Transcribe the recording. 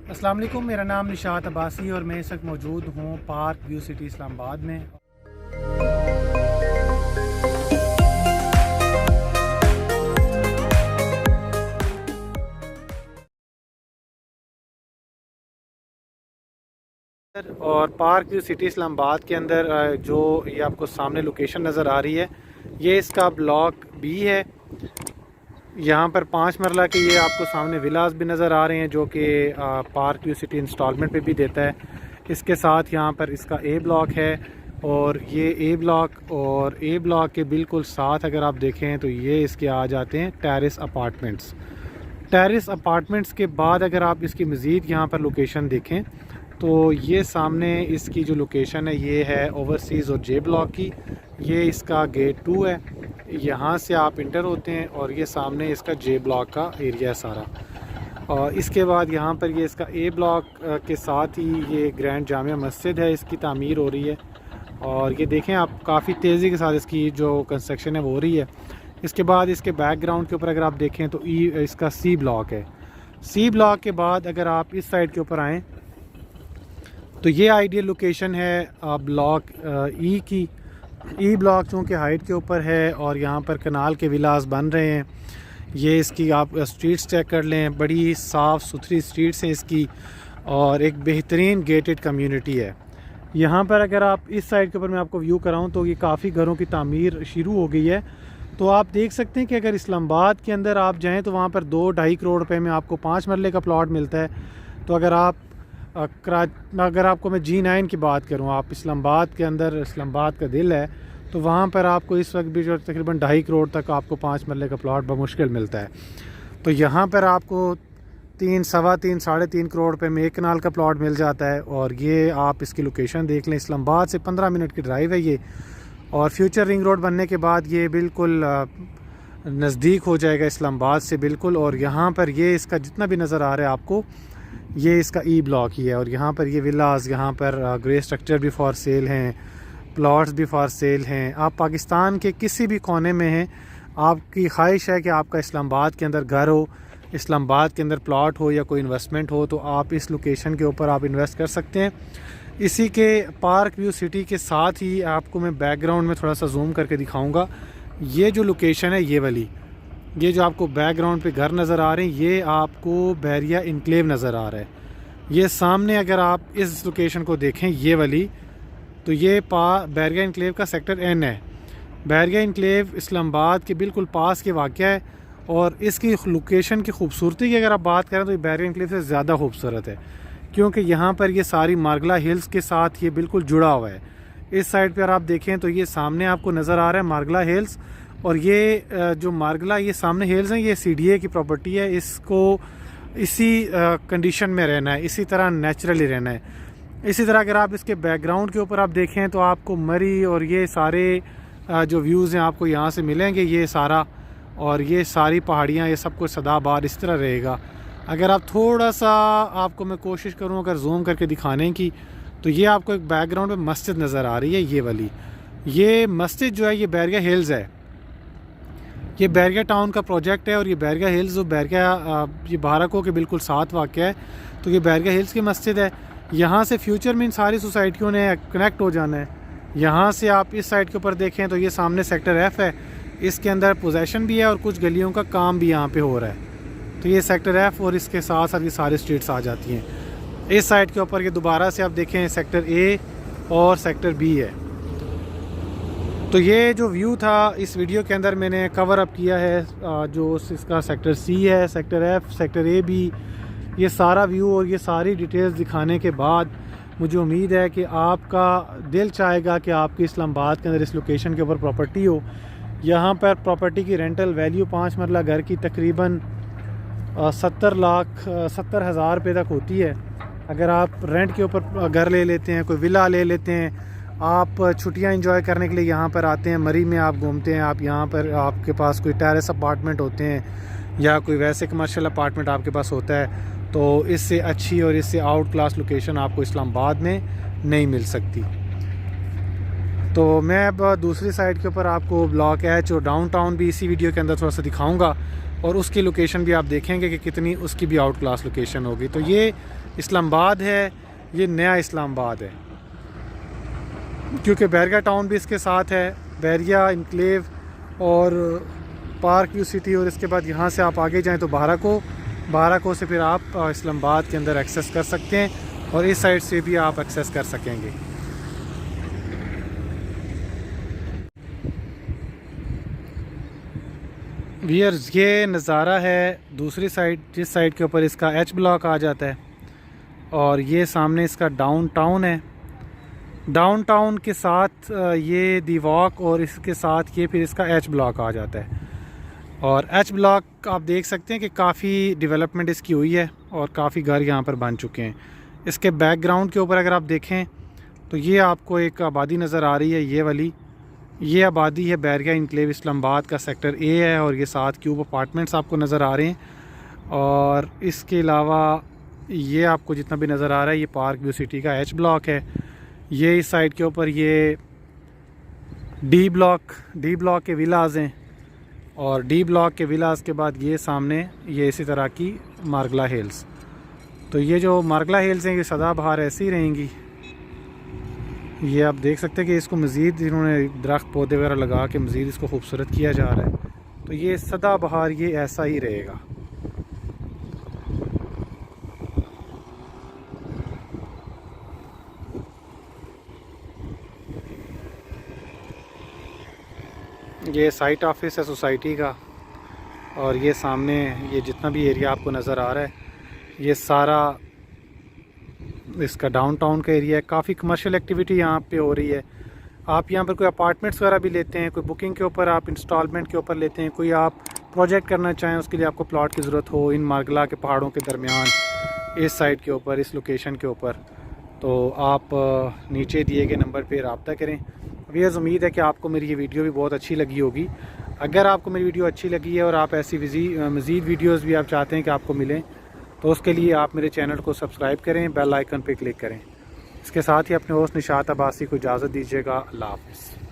अस्सलाम वालेकुम, मेरा नाम निशात अब्बासी और मैं इस वक्त मौजूद हूँ पार्क व्यू सिटी इस्लामाबाद में। और पार्क व्यू सिटी इस्लामाबाद के अंदर जो ये आपको सामने लोकेशन नज़र आ रही है, ये इसका ब्लॉक बी है। यहाँ पर 5 मरला के ये आपको सामने विलास भी नज़र आ रहे हैं जो कि पार्क व्यू सिटी इंस्टॉलमेंट पे भी देता है। इसके साथ यहाँ पर इसका ए ब्लॉक है और ये ए ब्लॉक और ए ब्लॉक के बिल्कुल साथ अगर आप देखें तो ये इसके आ जाते हैं टेरेस अपार्टमेंट्स। टेरेस अपार्टमेंट्स के बाद अगर आप इसकी मज़ीद यहाँ पर लोकेशन देखें तो ये सामने इसकी जो लोकेशन है ये है ओवरसीज़ और जे ब्लॉक की। ये इसका गेट 2 है, यहाँ से आप इंटर होते हैं और ये सामने इसका जे ब्लॉक का एरिया है सारा। और इसके बाद यहाँ पर ये इसका ए ब्लॉक के साथ ही ये ग्रैंड जामिया मस्जिद है, इसकी तामीर हो रही है। और ये देखें आप काफ़ी तेज़ी के साथ इसकी जो कंस्ट्रक्शन है वो हो रही है। इसके बाद इसके बैकग्राउंड के ऊपर अगर आप देखें तो इसका सी ब्लॉक है। सी ब्लॉक के बाद अगर आप इस साइड के ऊपर आएँ तो ये आइडियल लोकेशन है ब्लॉक ई की। ई ब्लॉक चूँकि हाइट के ऊपर है और यहाँ पर कनाल के विलास बन रहे हैं। ये इसकी आप स्ट्रीट्स चेक कर लें, बड़ी साफ़ सुथरी स्ट्रीट्स हैं इसकी और एक बेहतरीन गेटेड कम्युनिटी है। यहाँ पर अगर आप इस साइड के ऊपर मैं आपको व्यू कराऊँ तो ये काफ़ी घरों की तामीर शुरू हो गई है। तो आप देख सकते हैं कि अगर इस्लामाबाद के अंदर आप जाएँ तो वहाँ पर 2-2.5 करोड़ रुपये में आपको 5 मरले का प्लॉट मिलता है। तो अगर आपको मैं G9 की बात करूं, आप इस्लामाबाद के अंदर, इस्लामाबाद का दिल है, तो वहाँ पर आपको इस वक्त भी जो तकरीबन 2.5 करोड़ तक आपको 5 मरले का प्लॉट बमुश्किल मिलता है। तो यहाँ पर आपको 3, सवा 3, 3.5 करोड़ रुपये में 1 कनाल का प्लॉट मिल जाता है। और ये आप इसकी लोकेशन देख लें, इस्लामाबाद से 15 मिनट की ड्राइव है ये। और फ्यूचर रिंग रोड बनने के बाद ये बिल्कुल नज़दीक हो जाएगा इस्लामाबाद से बिल्कुल। और यहाँ पर ये इसका जितना भी नज़र आ रहा है आपको, ये इसका ई ब्लॉक ही है। और यहाँ पर ये विलास, यहाँ पर ग्रे स्ट्रक्चर भी फॉर सेल हैं, प्लॉट्स भी फॉर सेल हैं। आप पाकिस्तान के किसी भी कोने में हैं, आपकी ख्वाहिश है कि आपका इस्लामाबाद के अंदर घर हो, इस्लामाबाद के अंदर प्लॉट हो या कोई इन्वेस्टमेंट हो, तो आप इस लोकेशन के ऊपर आप इन्वेस्ट कर सकते हैं। इसी के पार्क व्यू सिटी के साथ ही आपको मैं बैकग्राउंड में थोड़ा सा जूम करके दिखाऊँगा। ये जो लोकेशन है ये वाली, ये जो आपको बैकग्राउंड पे घर नज़र आ रहे हैं, ये आपको बैरिया इनक्लेव नज़र आ रहा है। ये सामने अगर आप इस लोकेशन को देखें ये वाली, तो ये बैरिया इनक्लेव का सेक्टर N है। बैरिया इनक्लेव इस्लामाबाद के बिल्कुल पास के वाक़या है। और इसकी लोकेशन की खूबसूरती की अगर आप बात करें तो ये बैरिया इनक्लेव से ज़्यादा खूबसूरत है, क्योंकि यहाँ पर ये सारी मार्गला हिल्स के साथ ये बिल्कुल जुड़ा हुआ है। इस साइड पर आप देखें तो ये सामने आपको नज़र आ रहा है मार्गला हिल्स। और ये जो मार्गला, ये सामने हिल्स हैं, ये CDA की प्रॉपर्टी है। इसको इसी कंडीशन में रहना है, इसी तरह नेचुरली रहना है। इसी तरह अगर आप इसके बैकग्राउंड के ऊपर आप देखें तो आपको मरी और ये सारे जो व्यूज़ हैं आपको यहाँ से मिलेंगे, ये सारा और ये सारी पहाड़ियाँ, ये सब कुछ सदाबहार इस तरह रहेगा। अगर आप थोड़ा सा, आपको मैं कोशिश करूँ अगर जूम करके दिखाने की, तो ये आपको एक बैकग्राउंड में मस्जिद नज़र आ रही है ये वाली। ये मस्जिद जो है ये बैरिया हिल्स है, ये बैरिया टाउन का प्रोजेक्ट है। और ये बैरिया हिल्स जो ये बारको के बिल्कुल साथ वाक़या है, तो ये बैरिया हिल्स की मस्जिद है। यहाँ से फ्यूचर में इन सारी सोसाइटियों ने कनेक्ट हो जाना है। यहाँ से आप इस साइड के ऊपर देखें तो ये सामने सेक्टर F है, इसके अंदर पोजेसन भी है और कुछ गलियों का काम भी यहाँ पे हो रहा है। तो ये सेक्टर F और इसके साथ साथ ये सारी स्ट्रीट्स आ जाती हैं। इस साइड के ऊपर ये दोबारा से आप देखें सेक्टर A और सेक्टर B है। तो ये जो व्यू था इस वीडियो के अंदर मैंने कवर अप किया है, जो इसका सेक्टर C है, सेक्टर F, सेक्टर A भी, ये सारा व्यू और ये सारी डिटेल्स दिखाने के बाद मुझे उम्मीद है कि आपका दिल चाहेगा कि आपकी इस्लामाबाद के अंदर इस लोकेशन के ऊपर प्रॉपर्टी हो। यहाँ पर प्रॉपर्टी की रेंटल वैल्यू 5 मरला घर की तकरीबन 70,000 रुपये तक होती है। अगर आप रेंट के ऊपर घर ले लेते हैं, कोई विला ले लेते हैं, आप छुट्टियां एंजॉय करने के लिए यहाँ पर आते हैं, मरी में आप घूमते हैं, आप यहाँ पर आपके पास कोई टेरेस अपार्टमेंट होते हैं या कोई वैसे कमर्शियल अपार्टमेंट आपके पास होता है, तो इससे अच्छी और इससे आउट क्लास लोकेशन आपको इस्लामाबाद में नहीं मिल सकती। तो मैं अब दूसरी साइड के ऊपर आपको ब्लॉक H और डाउनटाउन भी इसी वीडियो के अंदर थोड़ा सा दिखाऊंगा। और उसकी लोकेशन भी आप देखेंगे कि कितनी उसकी भी आउट क्लास लोकेशन होगी। तो ये इस्लामाबाद है, ये नया इस्लामाबाद है, क्योंकि बैरिया टाउन भी इसके साथ है, बैरिया इनक्लेव और पार्क व्यू सिटी, और इसके बाद यहाँ से आप आगे जाएँ तो बाराको से फिर आप इस्लामाबाद के अंदर एक्सेस कर सकते हैं, और इस साइड से भी आप एक्सेस कर सकेंगे। व्यूअर्स, ये नज़ारा है दूसरी साइड, जिस साइड के ऊपर इसका एच ब्लॉक आ जाता है, और ये सामने इसका डाउन टाउन है। डाउन टाउन के साथ ये दी वॉक, और इसके साथ ये फिर इसका एच ब्लॉक आ जाता है। और एच ब्लॉक आप देख सकते हैं कि काफ़ी डेवलपमेंट इसकी हुई है और काफ़ी घर यहाँ पर बन चुके हैं। इसके बैकग्राउंड के ऊपर अगर आप देखें तो ये आपको एक आबादी नज़र आ रही है, ये वाली, ये आबादी है बैरिया इनक्लेव इस्लामाबाद का सेक्टर ए है, और ये 7 क्यूब अपार्टमेंट्स आपको नज़र आ रहे हैं। और इसके अलावा ये आपको जितना भी नज़र आ रहा है ये पार्क व्यू सिटी का एच ब्लॉक है। ये इस साइड के ऊपर ये डी ब्लॉक के विलाज हैं, और डी ब्लॉक के विलाज के बाद ये सामने ये इसी तरह की मार्गला हिल्स। तो ये जो मार्गला हिल्स हैं ये सदाबहार ऐसी ही रहेंगी। ये आप देख सकते हैं कि इसको मज़ीद इन्होंने दरख्त पौधे वगैरह लगा के मज़ीद इसको खूबसूरत किया जा रहा है। तो ये सदाबहार ये ऐसा ही रहेगा। ये साइट ऑफिस है सोसाइटी का, और ये सामने ये जितना भी एरिया आपको नज़र आ रहा है ये सारा इसका डाउनटाउन का एरिया है। काफ़ी कमर्शियल एक्टिविटी यहाँ पे हो रही है। आप यहाँ पर कोई अपार्टमेंट्स वगैरह भी लेते हैं, कोई बुकिंग के ऊपर आप इंस्टॉलमेंट के ऊपर लेते हैं, कोई आप प्रोजेक्ट करना चाहें उसके लिए आपको प्लॉट की ज़रूरत हो इन मार्गला के पहाड़ों के दरमियान, इस साइड के ऊपर, इस लोकेशन के ऊपर, तो आप नीचे दिए गए नंबर पर रब्ता करें। व्यूअर्स, उम्मीद है कि आपको मेरी ये वीडियो भी बहुत अच्छी लगी होगी। अगर आपको मेरी वीडियो अच्छी लगी है और आप ऐसी मज़ीद वीडियोज़ भी आप चाहते हैं कि आपको मिलें, तो उसके लिए आप मेरे चैनल को सब्सक्राइब करें, बेल आइकन पर क्लिक करें। इसके साथ ही अपने होस्ट निशात अब्बासी को इजाज़त दीजिएगा। अल्लाह हाफ़िज़।